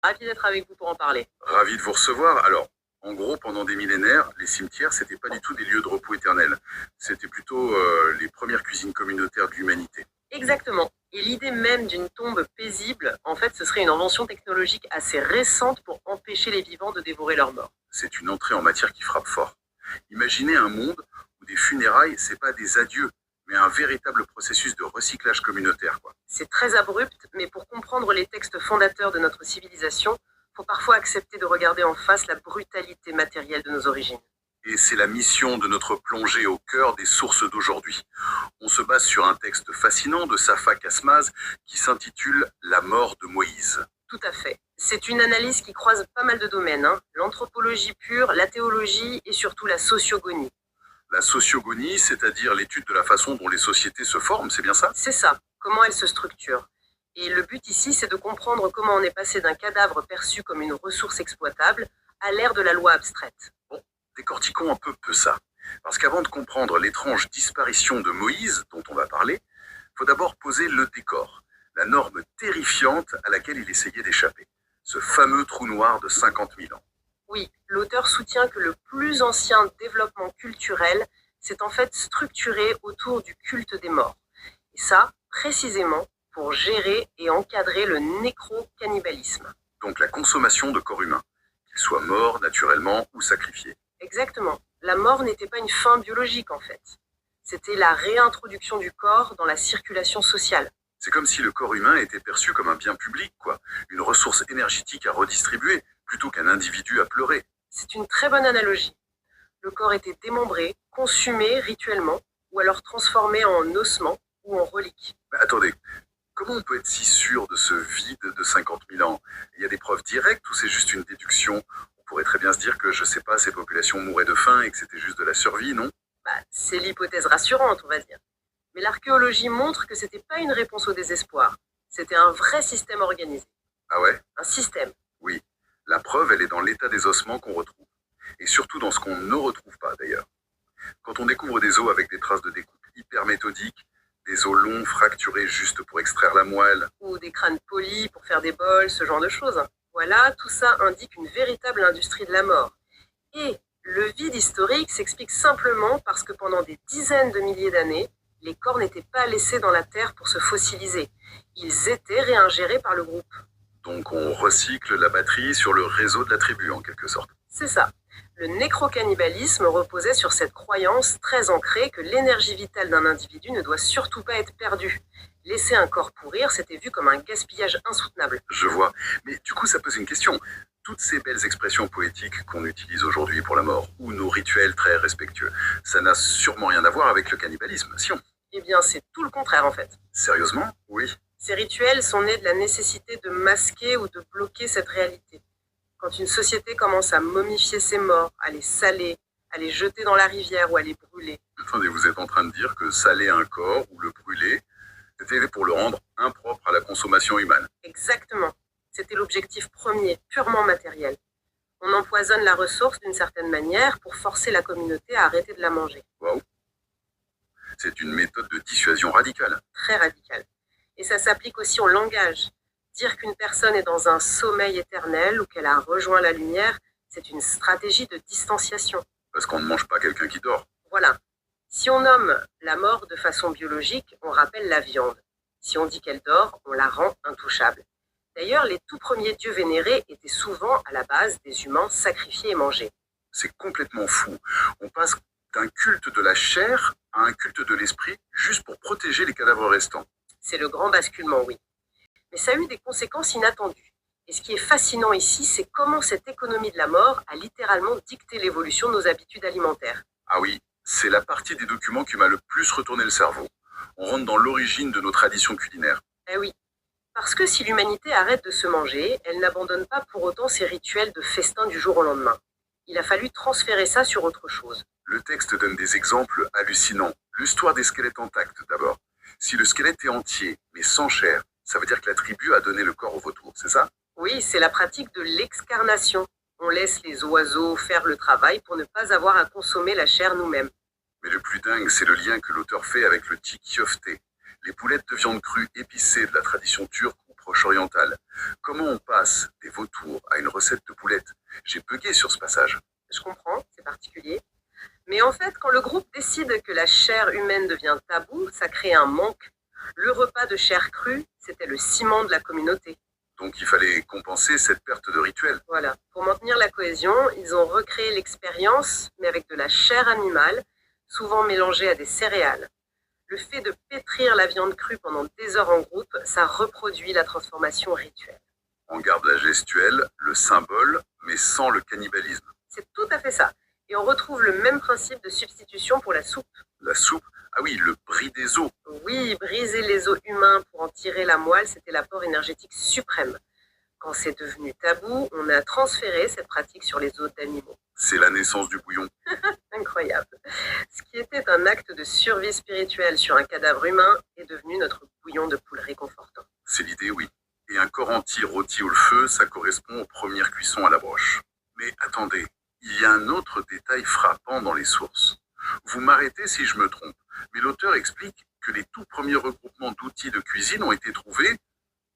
Ravi d'être avec vous pour en parler. Ravi de vous recevoir. Alors, en gros, pendant des millénaires, les cimetières, c'était pas du tout des lieux de repos éternel. C'était plutôt les premières cuisines communautaires de l'humanité. Exactement. Et l'idée même d'une tombe paisible, en fait, ce serait une invention technologique assez récente pour empêcher les vivants de dévorer leurs morts. C'est une entrée en matière qui frappe fort. Imaginez un monde où des funérailles, c'est pas des adieux, mais un véritable processus de recyclage communautaire, quoi. C'est très abrupt, mais pour comprendre les textes fondateurs de notre civilisation, faut parfois accepter de regarder en face la brutalité matérielle de nos origines. Et c'est la mission de notre plongée au cœur des sources d'aujourd'hui. On se base sur un texte fascinant de Safa Kasmaz qui s'intitule La mort de Moïse. Tout à fait. C'est une analyse qui croise pas mal de domaines, hein. L'anthropologie pure, la théologie et surtout la sociogonie. La sociogonie, c'est-à-dire l'étude de la façon dont les sociétés se forment, c'est bien ça? C'est ça, comment elles se structurent. Et le but ici, c'est de comprendre comment on est passé d'un cadavre perçu comme une ressource exploitable à l'ère de la loi abstraite. Bon, décortiquons un peu ça. Parce qu'avant de comprendre l'étrange disparition de Moïse, dont on va parler, faut d'abord poser le décor, la norme terrifiante à laquelle il essayait d'échapper. Ce fameux trou noir de 50 000 ans. Oui, l'auteur soutient que le plus ancien développement culturel s'est en fait structuré autour du culte des morts. Et ça, précisément, pour gérer et encadrer le nécro-cannibalisme. Donc la consommation de corps humains, qu'ils soient morts naturellement ou sacrifiés. Exactement. La mort n'était pas une fin biologique en fait. C'était la réintroduction du corps dans la circulation sociale. C'est comme si le corps humain était perçu comme un bien public, quoi. Une ressource énergétique à redistribuer, plutôt qu'un individu à pleurer. C'est une très bonne analogie. Le corps était démembré, consumé rituellement, ou alors transformé en ossement ou en relique. Mais attendez, comment on peut être si sûr de ce vide de 50 000 ans? Il y a des preuves directes ou c'est juste une déduction? On pourrait très bien se dire que, je sais pas, ces populations mouraient de faim et que c'était juste de la survie, non? C'est l'hypothèse rassurante, on va dire. Mais l'archéologie montre que c'était pas une réponse au désespoir. C'était un vrai système organisé. Ah ouais? Un système. Oui. La preuve, elle est dans l'état des ossements qu'on retrouve. Et surtout dans ce qu'on ne retrouve pas, d'ailleurs. Quand on découvre des os avec des traces de découpe hyper méthodiques, des os longs fracturés juste pour extraire la moelle. Ou des crânes polis pour faire des bols, ce genre de choses. Voilà, tout ça indique une véritable industrie de la mort. Et le vide historique s'explique simplement parce que pendant des dizaines de milliers d'années, les corps n'étaient pas laissés dans la terre pour se fossiliser. Ils étaient réingérés par le groupe. Donc on recycle la batterie sur le réseau de la tribu, en quelque sorte. C'est ça. Le nécrocannibalisme reposait sur cette croyance très ancrée que l'énergie vitale d'un individu ne doit surtout pas être perdue. Laisser un corps pourrir, c'était vu comme un gaspillage insoutenable. Je vois. Mais du coup, ça pose une question. Toutes ces belles expressions poétiques qu'on utilise aujourd'hui pour la mort, ou nos rituels très respectueux, ça n'a sûrement rien à voir avec le cannibalisme, si on... Eh bien, c'est tout le contraire en fait. Sérieusement? Oui. Ces rituels sont nés de la nécessité de masquer ou de bloquer cette réalité. Quand une société commence à momifier ses morts, à les saler, à les jeter dans la rivière ou à les brûler. Attendez, vous êtes en train de dire que saler un corps ou le brûler, c'était pour le rendre impropre à la consommation humaine. Exactement. C'était l'objectif premier, purement matériel. On empoisonne la ressource d'une certaine manière pour forcer la communauté à arrêter de la manger. Waouh. C'est une méthode de dissuasion radicale. Très radicale. Et ça s'applique aussi au langage. Dire qu'une personne est dans un sommeil éternel ou qu'elle a rejoint la lumière, c'est une stratégie de distanciation. Parce qu'on ne mange pas quelqu'un qui dort. Voilà. Si on nomme la mort de façon biologique, on rappelle la viande. Si on dit qu'elle dort, on la rend intouchable. D'ailleurs, les tout premiers dieux vénérés étaient souvent à la base des humains sacrifiés et mangés. C'est complètement fou. On passe d'un culte de la chair à un culte de l'esprit juste pour protéger les cadavres restants. C'est le grand basculement, oui. Mais ça a eu des conséquences inattendues. Et ce qui est fascinant ici, c'est comment cette économie de la mort a littéralement dicté l'évolution de nos habitudes alimentaires. Ah oui, c'est la partie des documents qui m'a le plus retourné le cerveau. On rentre dans l'origine de nos traditions culinaires. Eh oui. Parce que si l'humanité arrête de se manger, elle n'abandonne pas pour autant ses rituels de festin du jour au lendemain. Il a fallu transférer ça sur autre chose. Le texte donne des exemples hallucinants. L'histoire des squelettes intacts d'abord. Si le squelette est entier, mais sans chair, ça veut dire que la tribu a donné le corps au vautour, c'est ça? Oui, c'est la pratique de l'excarnation. On laisse les oiseaux faire le travail pour ne pas avoir à consommer la chair nous-mêmes. Mais le plus dingue, c'est le lien que l'auteur fait avec le tikofté, les poulettes de viande crue épicée de la tradition turque ou Proche-Oriental. Comment on passe des vautours à une recette de boulettes? J'ai bugué sur ce passage. Je comprends, c'est particulier. Mais en fait, quand le groupe décide que la chair humaine devient tabou, ça crée un manque. Le repas de chair crue, c'était le ciment de la communauté. Donc il fallait compenser cette perte de rituel. Voilà. Pour maintenir la cohésion, ils ont recréé l'expérience, mais avec de la chair animale, souvent mélangée à des céréales. Le fait de pétrir la viande crue pendant des heures en groupe, ça reproduit la transformation rituelle. On garde la gestuelle, le symbole, mais sans le cannibalisme. C'est tout à fait ça. Et on retrouve le même principe de substitution pour la soupe. La soupe, ah oui, le bris des os. Oui, briser les os humains pour en tirer la moelle, c'était l'apport énergétique suprême. Quand c'est devenu tabou, on a transféré cette pratique sur les os d'animaux. C'est la naissance du bouillon. Incroyable. Ce qui était un acte de survie spirituelle sur un cadavre humain est devenu notre bouillon de poule réconfortant. C'est l'idée, oui. Et un corps entier rôti au feu, ça correspond aux premières cuissons à la broche. Mais attendez, il y a un autre détail frappant dans les sources. Vous m'arrêtez si je me trompe, mais l'auteur explique que les tout premiers regroupements d'outils de cuisine ont été trouvés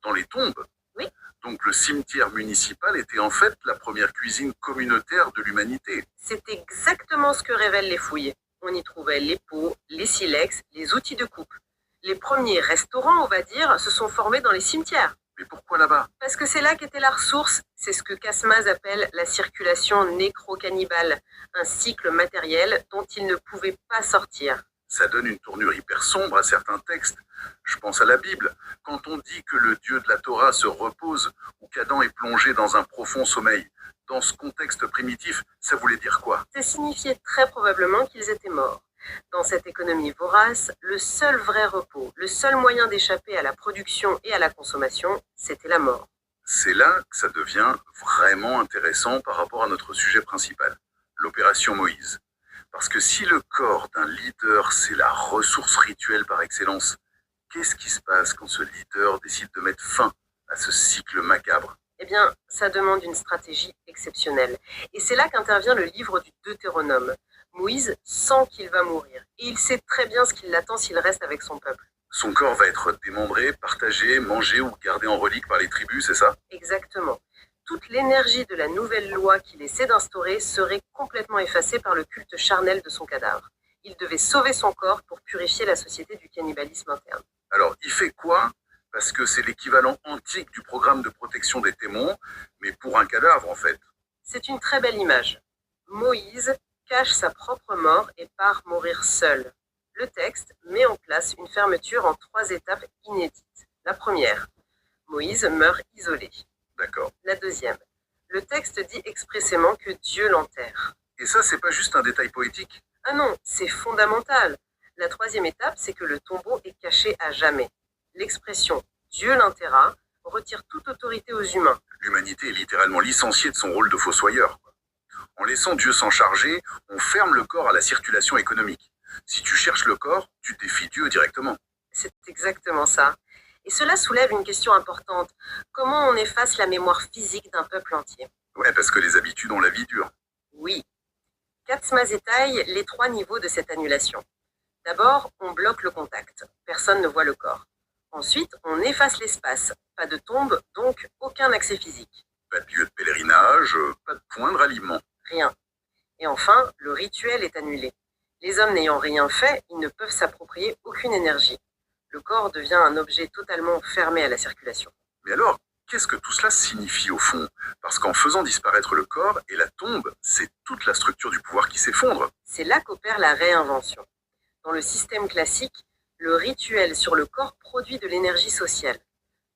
dans les tombes. Oui. Donc le cimetière municipal était en fait la première cuisine communautaire de l'humanité. C'est exactement ce que révèlent les fouilles. On y trouvait les pots, les silex, les outils de coupe. Les premiers restaurants, on va dire, se sont formés dans les cimetières. Mais pourquoi là-bas? Parce que c'est là qu'était la ressource. C'est ce que Casmaz appelle la circulation nécro-cannibale, un cycle matériel dont il ne pouvait pas sortir. Ça donne une tournure hyper sombre à certains textes. Je pense à la Bible. Quand on dit que le Dieu de la Torah se repose ou qu'Adam est plongé dans un profond sommeil, dans ce contexte primitif, ça voulait dire quoi? Ça signifiait très probablement qu'ils étaient morts. Dans cette économie vorace, le seul vrai repos, le seul moyen d'échapper à la production et à la consommation, c'était la mort. C'est là que ça devient vraiment intéressant par rapport à notre sujet principal, l'opération Moïse. Parce que si le corps d'un leader, c'est la ressource rituelle par excellence, qu'est-ce qui se passe quand ce leader décide de mettre fin à ce cycle macabre? Eh bien, ça demande une stratégie exceptionnelle. Et c'est là qu'intervient le livre du Deutéronome. Moïse sent qu'il va mourir. Et il sait très bien ce qui l'attend s'il reste avec son peuple. Son corps va être démembré, partagé, mangé ou gardé en relique par les tribus, c'est ça? Exactement. Toute l'énergie de la nouvelle loi qu'il essaie d'instaurer serait complètement effacée par le culte charnel de son cadavre. Il devait sauver son corps pour purifier la société du cannibalisme interne. Alors, il fait quoi? Parce que c'est l'équivalent antique du programme de protection des témoins, mais pour un cadavre en fait. C'est une très belle image. Moïse cache sa propre mort et part mourir seul. Le texte met en place une fermeture en 3 étapes inédites. La première, Moïse meurt isolé. D'accord. La deuxième, le texte dit expressément que Dieu l'enterre. Et ça, c'est pas juste un détail poétique? Ah non, c'est fondamental. La troisième étape, c'est que le tombeau est caché à jamais. L'expression Dieu l'enterra retire toute autorité aux humains. L'humanité est littéralement licenciée de son rôle de fossoyeur. En laissant Dieu s'en charger, on ferme le corps à la circulation économique. Si tu cherches le corps, tu défies Dieu directement. C'est exactement ça. Et cela soulève une question importante. Comment on efface la mémoire physique d'un peuple entier? Ouais, parce que les habitudes ont la vie dure. Oui. Katzmaz étaye les 3 niveaux de cette annulation. D'abord, on bloque le contact. Personne ne voit le corps. Ensuite, on efface l'espace. Pas de tombe, donc aucun accès physique. Pas de lieu de pèlerinage, pas de point de ralliement. Rien. Et enfin, le rituel est annulé. Les hommes n'ayant rien fait, ils ne peuvent s'approprier aucune énergie. Le corps devient un objet totalement fermé à la circulation. Mais alors, qu'est-ce que tout cela signifie au fond? Parce qu'en faisant disparaître le corps et la tombe, c'est toute la structure du pouvoir qui s'effondre. C'est là qu'opère la réinvention. Dans le système classique, le rituel sur le corps produit de l'énergie sociale.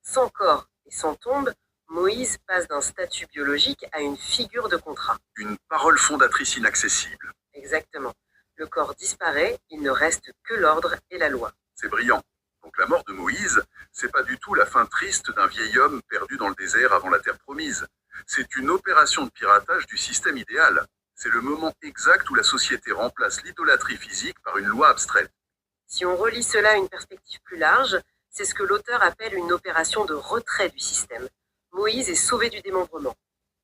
Sans corps et sans tombe, Moïse passe d'un statut biologique à une figure de contrat. Une parole fondatrice inaccessible. Exactement. Le corps disparaît, il ne reste que l'ordre et la loi. C'est brillant. Donc la mort de Moïse, c'est pas du tout la fin triste d'un vieil homme perdu dans le désert avant la terre promise. C'est une opération de piratage du système idéal. C'est le moment exact où la société remplace l'idolâtrie physique par une loi abstraite. Si on relie cela à une perspective plus large, c'est ce que l'auteur appelle une opération de retrait du système. Moïse est sauvé du démembrement.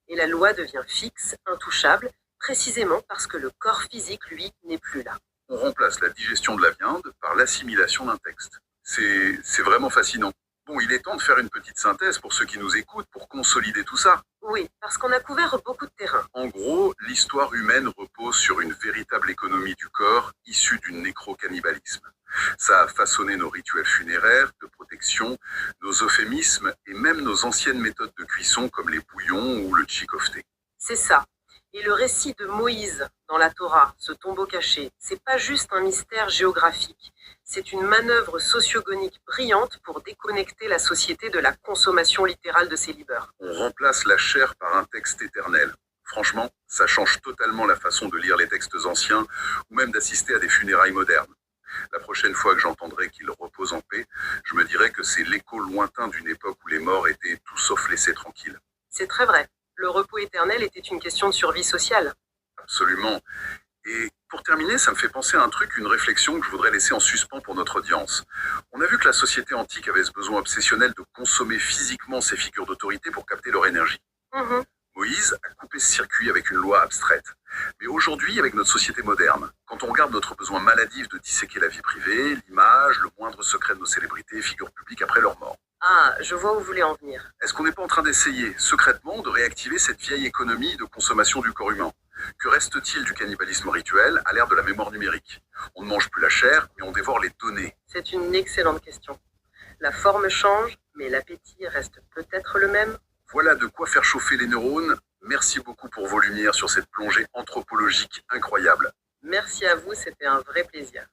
Et la loi devient fixe, intouchable, précisément parce que le corps physique, lui, n'est plus là. On remplace la digestion de la viande par l'assimilation d'un texte. C'est vraiment fascinant. Bon, il est temps de faire une petite synthèse pour ceux qui nous écoutent, pour consolider tout ça. Oui, parce qu'on a couvert beaucoup de terrain. En gros, l'histoire humaine repose sur une véritable économie du corps issue du nécro-cannibalisme. Ça a façonné nos rituels funéraires, de protection, nos euphémismes et même nos anciennes méthodes de cuisson comme les bouillons ou le tchikofté. C'est ça. Et le récit de Moïse dans la Torah, ce tombeau caché, c'est pas juste un mystère géographique. C'est une manœuvre sociogonique brillante pour déconnecter la société de la consommation littérale de ses livres. On remplace la chair par un texte éternel. Franchement, ça change totalement la façon de lire les textes anciens ou même d'assister à des funérailles modernes. La prochaine fois que j'entendrai qu'il repose en paix, je me dirai que c'est l'écho lointain d'une époque où les morts étaient tout sauf laissés tranquilles. C'est très vrai. Le repos éternel était une question de survie sociale. Absolument. Et pour terminer, ça me fait penser à un truc, une réflexion que je voudrais laisser en suspens pour notre audience. On a vu que la société antique avait ce besoin obsessionnel de consommer physiquement ces figures d'autorité pour capter leur énergie. Mhm. Moïse a coupé ce circuit avec une loi abstraite. Mais aujourd'hui, avec notre société moderne, quand on regarde notre besoin maladif de disséquer la vie privée, l'image, le moindre secret de nos célébrités et figures publiques après leur mort, Ah, je vois où vous voulez en venir. est-ce qu'on n'est pas en train d'essayer, secrètement, de réactiver cette vieille économie de consommation du corps humain? Que reste-t-il du cannibalisme rituel à l'ère de la mémoire numérique? On ne mange plus la chair, mais on dévore les données. C'est une excellente question. La forme change, mais l'appétit reste peut-être le même. Voilà de quoi faire chauffer les neurones. Merci beaucoup pour vos lumières sur cette plongée anthropologique incroyable. Merci à vous, c'était un vrai plaisir.